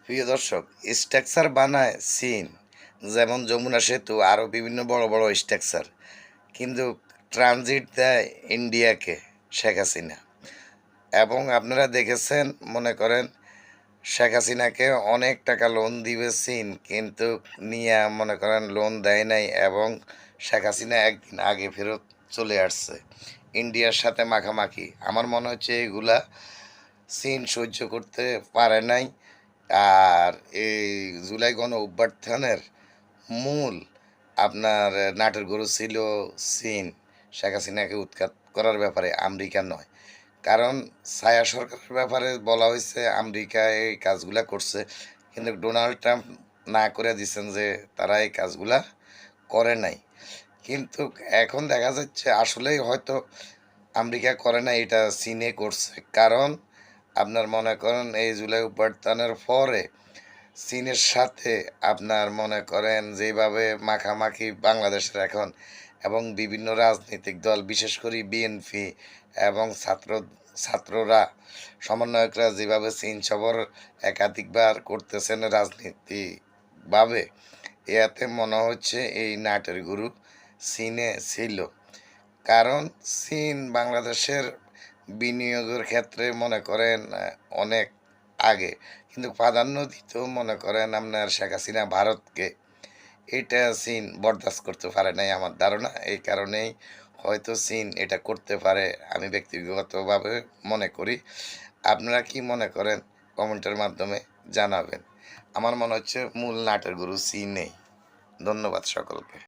প্রিয় দর্শক, স্ট্রাকচার বানায় চীন, যেমন যমুনা সেতু আরও বিভিন্ন বড় বড় স্ট্রাকচার, কিন্তু ট্রানজিট দেয় ইন্ডিয়াকে শেখ হাসিনা। এবং আপনারা দেখেছেন, মনে করেন শেখ হাসিনাকে অনেক টাকা লোন দিবে চীন, কিন্তু নিয়ে মনে করেন লোন দেয় নাই, এবং শেখ হাসিনা একদিন আগে ফেরত চলে আসছে ইন্ডিয়ার সাথে মাখামাখি। আমার মনে হচ্ছে এগুলা চীন সহ্য করতে পারে নাই। আর এই জুলাই গণ অভ্যুত্থানের মূল আপনার নাটের গরু ছিল চীন। শেখ হাসিনাকে উৎখাত করার ব্যাপারে আমেরিকা নয়। কারণ ছায়া সরকারের ব্যাপারে বলা হয়েছে আমেরিকা এই কাজগুলা করছে, কিন্তু ডোনাল্ড ট্রাম্প না করে দিচ্ছেন যে তারা এই কাজগুলা করে নাই। কিন্তু এখন দেখা যাচ্ছে আসলেই হয়তো আমেরিকা করে না, এটা চীনে করছে। কারণ আপনার মনে করেন এই জুলাই অভ্যুত্থানের পরে চীনের সাথে আপনার মনে করেন যেভাবে মাখামাখি বাংলাদেশের এখন, এবং বিভিন্ন রাজনৈতিক দল বিশেষ করে বিএনপি এবং ছাত্ররা সমন্বয়করা যেভাবে চীন সফর একাধিকবার করতেছেন রাজনীতিভাবে, এতে মনে হচ্ছে এই নাটের গুরু চীনে ছিল। কারণ চীন বাংলাদেশের বিনিয়োগের ক্ষেত্রে মনে করেন অনেক আগে, কিন্তু প্রাধান্য দিত মনে করেন আপনার শেখ হাসিনা ভারতকে। এটা চীন বরদাস্ত করতে পারে নাই আমার ধারণা। এই কারণেই হয়তো চীন এটা করতে পারে, আমি ব্যক্তিগতভাবে মনে করি। আপনারা কি মনে করেন কমেন্টের মাধ্যমে জানাবেন। আমার মনে হচ্ছে মূল নাটের গুরু চীনেই। ধন্যবাদ সকলকে।